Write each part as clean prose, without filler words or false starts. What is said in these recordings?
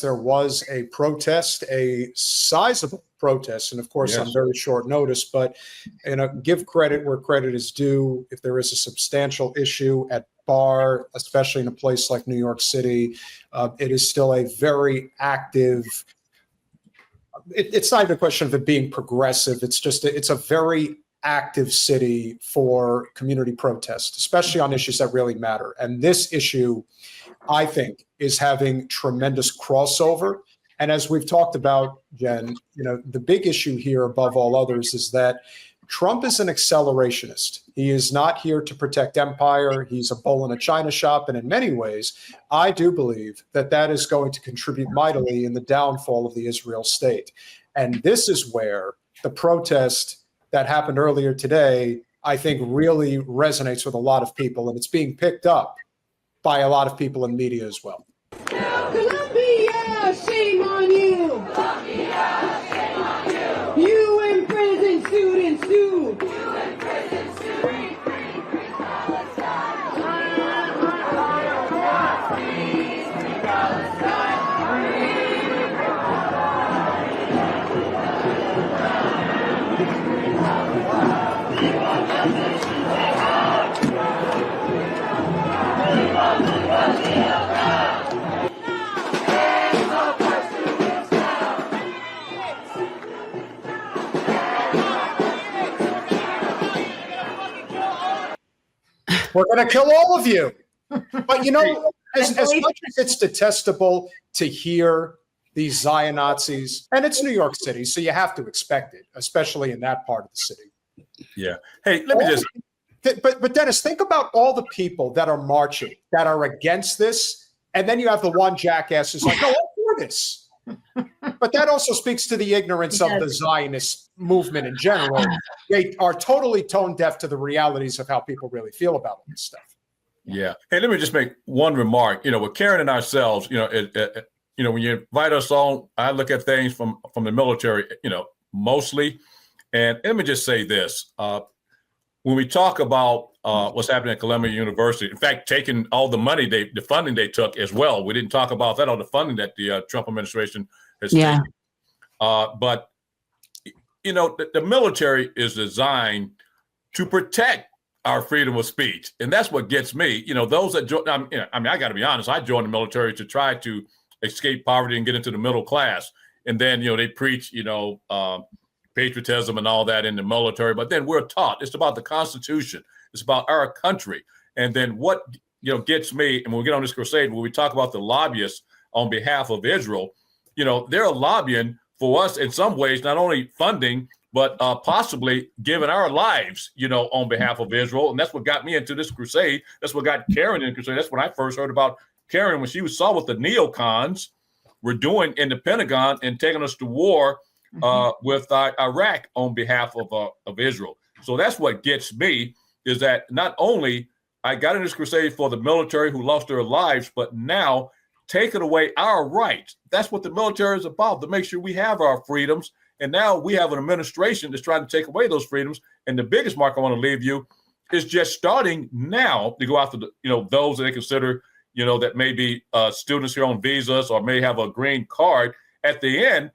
there was a protest, a sizable protest, and of course on very short notice, but give credit where credit is due. If there is a substantial issue at bar, especially in a place like New York City, it is still a very active, it's not even a question of it being progressive. It's a very active city for community protest, especially on issues that really matter. And this issue, I think, is having tremendous crossover. And as we've talked about, Jen, the big issue here above all others is that Trump is an accelerationist. He is not here to protect empire. He's a bull in a china shop. And in many ways, I do believe that is going to contribute mightily in the downfall of the Israel state. And this is where the protest that happened earlier today, I think, really resonates with a lot of people. And it's being picked up by a lot of people in media as well. Columbia, shame on you. Columbia, shame on you. You in prison, students, too. You in prison, students. Free, free, free Palestine. Free, free Palestine. We're going to kill all of you. But, as much as it's detestable to hear these Zion Nazis, and it's New York City, so you have to expect it, especially in that part of the city. Yeah. Hey, let me just. But Dennis, think about all the people that are marching, that are against this, and then you have the one jackass who's like, no, I'm for this. But that also speaks to the ignorance of the Zionist movement in general. They are totally tone deaf to the realities of how people really feel about all this stuff. Yeah. Hey, let me just make one remark. With Karen and ourselves, when you invite us on, I look at things from the military, mostly. And let me just say this. When we talk about what's happening at Columbia University, in fact, taking all the money, the funding they took as well. We didn't talk about that, all the funding that the Trump administration has taken. But, the military is designed to protect our freedom of speech. And that's what gets me. Those that join, I got to be honest, I joined the military to try to escape poverty and get into the middle class. And then, they preach, patriotism and all that in the military, but then we're taught it's about the Constitution, it's about our country. And then what gets me, and when we get on this crusade, when we talk about the lobbyists on behalf of Israel, they're lobbying for us in some ways, not only funding, but possibly giving our lives, on behalf of Israel. And that's what got me into this crusade. That's what got Karen in the crusade. That's when I first heard about Karen, when she saw what the neocons were doing in the Pentagon and taking us to war with Iraq on behalf of Israel. So that's what gets me, is that not only I got in this crusade for the military who lost their lives, but now taking away our rights. That's what the military is about, to make sure we have our freedoms. And now we have an administration that's trying to take away those freedoms. And the biggest mark I want to leave you is just starting now to go after those that they consider, that may be students here on visas or may have a green card. At the end,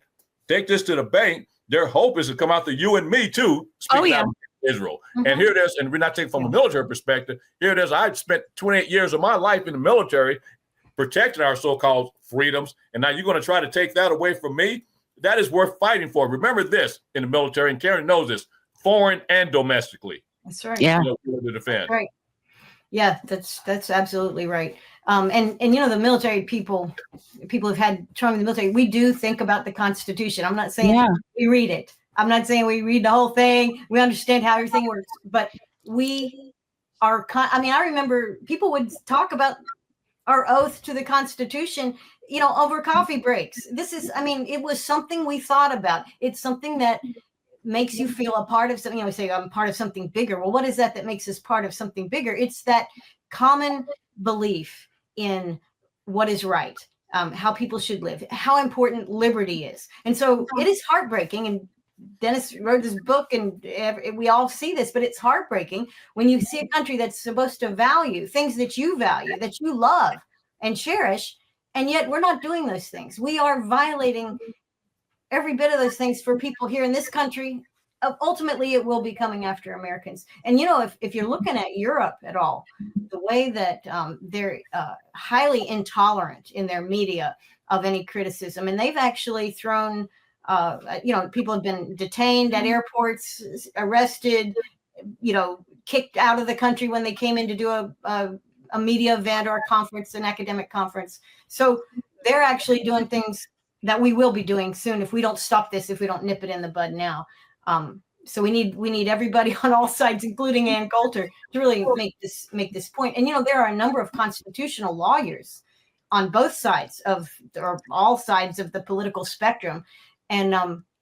take this to the bank. Their hope is to come out to you and me too. Israel. Mm-hmm. And here it is. And we're not taking from a military perspective. Here it is. I spent 28 years of my life in the military protecting our so-called freedoms. And now you're going to try to take that away from me? That is worth fighting for. Remember this in the military, and Karen knows this, foreign and domestically. That's right. Yeah. To defend. Right. Yeah, that's absolutely right. And the military people have had trauma in the military. We do think about the Constitution. I'm not saying we read it. I'm not saying we read the whole thing. We understand how everything works, but we are. I remember people would talk about our oath to the Constitution, over coffee breaks. It was something we thought about. It's something that makes you feel a part of something. We say, I'm part of something bigger. Well, what is that makes us part of something bigger? It's that common belief in what is right, how people should live, how important liberty is. And so it is heartbreaking. And Dennis wrote this book, and we all see this, but it's heartbreaking when you see a country that's supposed to value things that you value, that you love and cherish, And yet we're not doing those things. We are violating every bit of those things for people here in this country. Ultimately, it will be coming after Americans. And, if you're looking at Europe at all, the way that they're highly intolerant in their media of any criticism, and they've actually thrown, people have been detained at airports, arrested, kicked out of the country when they came in to do a media event or a conference, an academic conference. So they're actually doing things that we will be doing soon if we don't stop this, if we don't nip it in the bud now. So we need everybody on all sides, including Ann Coulter, to really make this point. And there are a number of constitutional lawyers on both sides or all sides of the political spectrum, and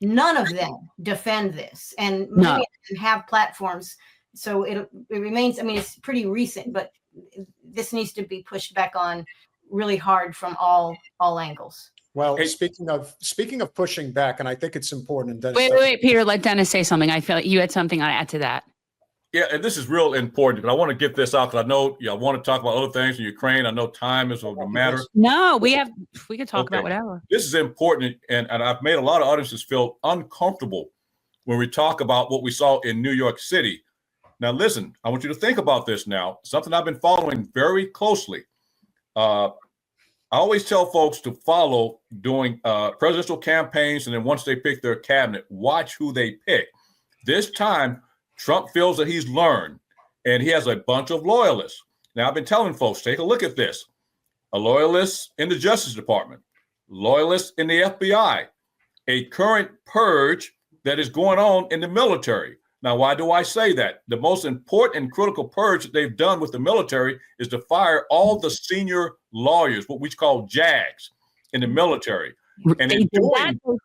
none of them defend this. And many of them have platforms. So it remains. I mean, it's pretty recent, but this needs to be pushed back on really hard from all angles. Well, speaking of pushing back, and I think it's important. And wait, Peter, let Dennis say something. I feel like you had something to add to that. Yeah, and this is real important, but I want to get this out because I know I want to talk about other things in Ukraine. I know time is a matter. No, we can talk about whatever. This is important, and I've made a lot of audiences feel uncomfortable when we talk about what we saw in New York City. Now, listen, I want you to think about this now, something I've been following very closely. I always tell folks to follow during presidential campaigns, and then once they pick their cabinet, watch who they pick. This time, Trump feels that he's learned, and he has a bunch of loyalists. Now, I've been telling folks, take a look at this. A loyalist in the Justice Department, loyalists in the FBI, a current purge that is going on in the military. Now, why do I say that? The most important and critical purge that they've done with the military is to fire all the senior lawyers, what we call JAGs, in the military. And they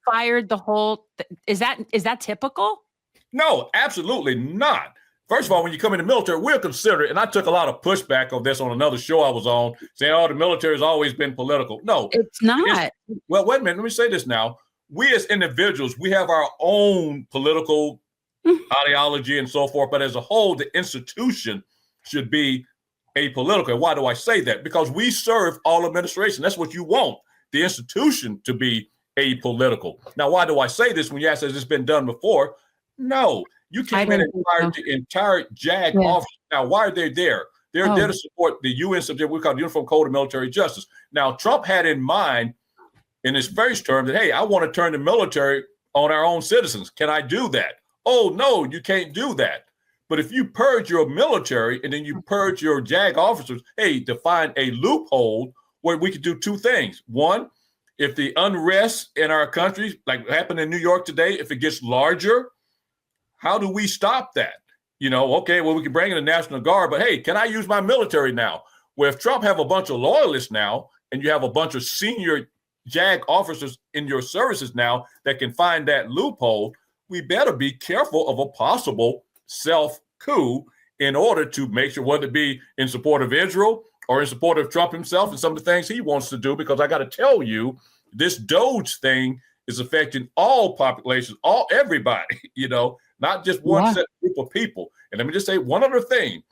fired the whole. Is that typical? No, absolutely not. First of all, when you come in the military, we're considered, and I took a lot of pushback on this on another show I was on, saying, oh, the military has always been political. No, it's not. Well, wait a minute. Let me say this now. We as individuals, we have our own political ideology and so forth, but as a whole, the institution should be apolitical. Why do I say that? Because we serve all administration. That's what you want, the institution to be apolitical. Now, why do I say this when you ask, has this been done before? No, you came in and fired the entire JAG office. Now, why are they there? They're there to support the UN subject we call the Uniform Code of Military Justice. Now, Trump had in mind in his first term that, hey, I want to turn the military on our own citizens. Can I do that? Oh, no, you can't do that. But if you purge your military and then you purge your JAG officers, hey, to find a loophole where we could do two things. One, if the unrest in our country, like happened in New York today, if it gets larger, how do we stop that? Okay, well, we can bring in the National Guard, but hey, can I use my military now? Well, if Trump have a bunch of loyalists now, and you have a bunch of senior JAG officers in your services now that can find that loophole, we better be careful of a possible self-coup in order to make sure whether it be in support of Israel or in support of Trump himself and some of the things he wants to do, because I got to tell you, this DOGE thing is affecting all populations, everybody, not just one set group of people. And let me just say one other thing.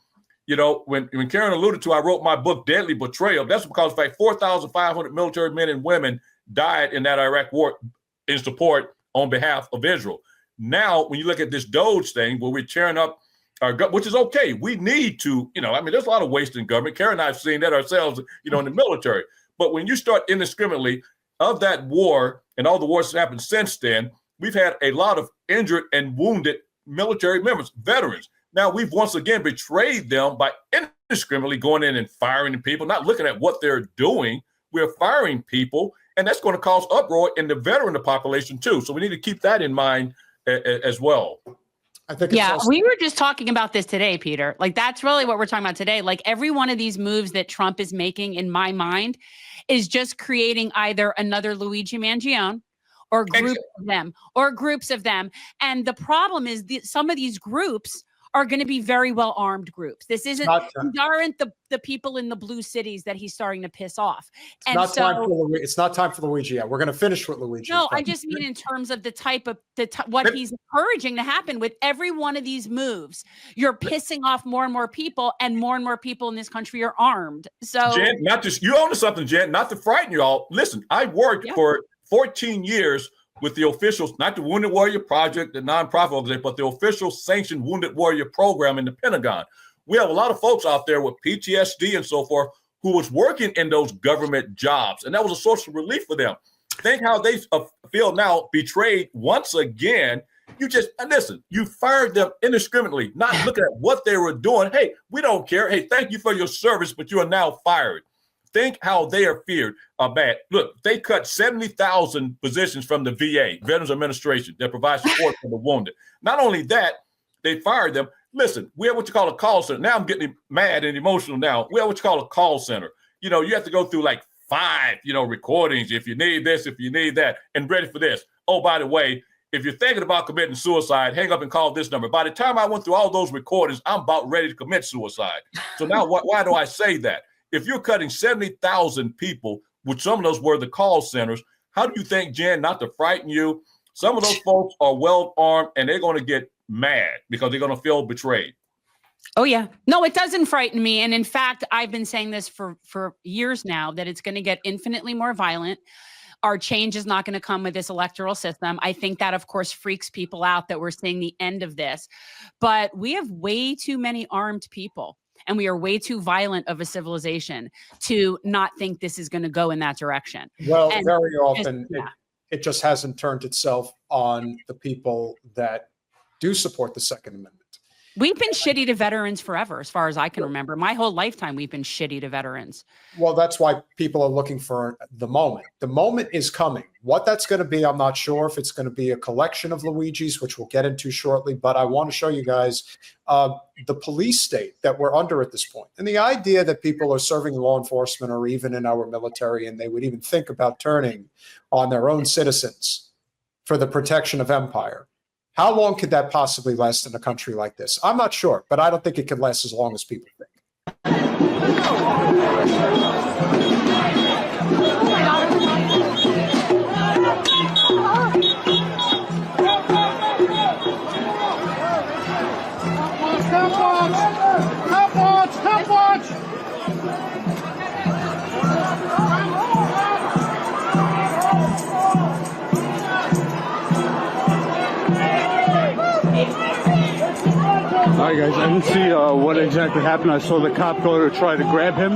When Karen alluded to, I wrote my book, Deadly Betrayal. That's because, in fact, 4,500 military men and women died in that Iraq war in support on behalf of Israel. Now, when you look at this DOGE thing, where we're tearing up our government, which is okay. We need to, there's a lot of waste in government. Karen and I have seen that ourselves, in the military. But when you start indiscriminately of that war and all the wars that happened since then, we've had a lot of injured and wounded military members, veterans. Now, we've once again betrayed them by indiscriminately going in and firing people, not looking at what they're doing. We're firing people, and that's going to cause uproar in the veteran population, too. So we need to keep that in mind as well. I think we were just talking about this today, Peter. Like, that's really what we're talking about today. Like, every one of these moves that Trump is making, in my mind, is just creating either another Luigi Mangione or groups of them. And the problem is some of these groups are going to be very well armed groups. This isn't, Not these aren't the people in the blue cities that he's starting to piss off. It's not time for Luigi yet. We're going to finish with Luigi. No, I just mean in terms of the type of what he's encouraging to happen with every one of these moves. You're pissing off more and more people in this country are armed. So Jen, not just you own to something, Jen, not to frighten you all. Listen, I worked for 14 years with the officials, not the Wounded Warrior Project, the nonprofit organization, but the official sanctioned Wounded Warrior program in the Pentagon. We have a lot of folks out there with PTSD and so forth who was working in those government jobs, and that was a source of relief for them. Think how they feel now, betrayed once again. You just, listen, you fired them indiscriminately, not looking at what they were doing. Hey, we don't care. Hey, thank you for your service, but you are now fired. Think how they are feared bad. Look, they cut 70,000 positions from the VA, Veterans Administration, that provides support for the wounded. Not only that, they fired them. Listen, we have what you call a call center. Now I'm getting mad and emotional now. We have what you call a call center. You know, you have to go through like 5, recordings if you need this, if you need that, and ready for this. Oh, by the way, if you're thinking about committing suicide, hang up and call this number. By the time I went through all those recordings, I'm about ready to commit suicide. So now why do I say that? If you're cutting 70,000 people, which some of those were the call centers, how do you think, Jen, not to frighten you? Some of those folks are well armed and they're going to get mad because they're going to feel betrayed. Oh, yeah. No, it doesn't frighten me. And in fact, I've been saying this for years now, that it's going to get infinitely more violent. Our change is not going to come with this electoral system. I think that, of course, freaks people out that we're seeing the end of this. But we have way too many armed people. And we are way too violent of a civilization to not think this is going to go in that direction. Well, and very often it just hasn't turned itself on the people that do support the Second Amendment. We've been shitty to veterans forever, as far as I can remember. My whole lifetime, we've been shitty to veterans. Well, that's why people are looking for the moment. The moment is coming. What that's going to be, I'm not sure if it's going to be a collection of Luigis, which we'll get into shortly. But I want to show you guys the police state that we're under at this point. And the idea that people are serving law enforcement or even in our military, and they would even think about turning on their own citizens for the protection of empire. How long could that possibly last in a country like this? I'm not sure, but I don't think it could last as long as people think. Stop watch! All right, guys, I didn't see what exactly happened. I saw the cop go to try to grab him.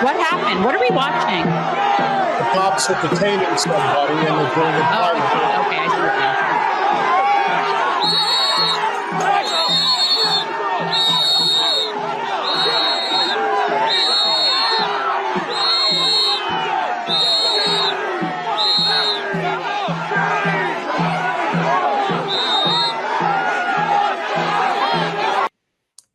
What happened? What are we watching? The cops are detaining somebody and they're doing it. Okay, I see it now.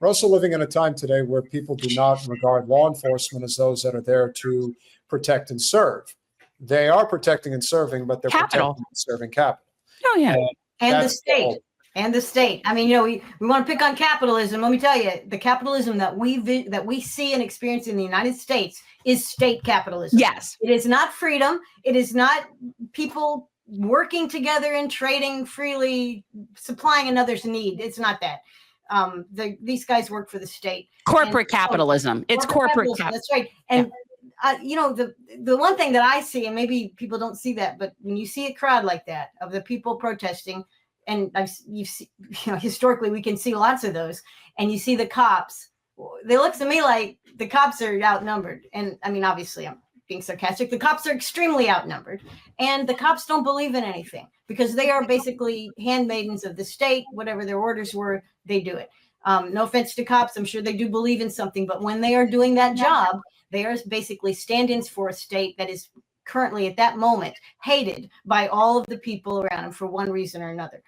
We're also living in a time today where people do not regard law enforcement as those that are there to protect and serve. They are protecting and serving, but they're protecting and serving capital. Oh, yeah. And the state. And the state. I mean, we want to pick on capitalism. Let me tell you, the capitalism that we see and experience in the United States is state capitalism. Yes. It is not freedom. It is not people working together and trading freely, supplying another's need. It's not that. These guys work for the state. Corporate capitalism. It's corporate capitalism. That's right. And the one thing that I see, and maybe people don't see that, but when you see a crowd like that of the people protesting, and historically we can see lots of those, and you see the cops, they look to me like the cops are outnumbered. And I mean, obviously I'm being sarcastic. The cops are extremely outnumbered, and the cops don't believe in anything because they are basically handmaidens of the state. Whatever their orders were, they do it. No offense to cops. I'm sure they do believe in something, but when they are doing that job, they are basically stand-ins for a state that is currently at that moment hated by all of the people around them for one reason or another.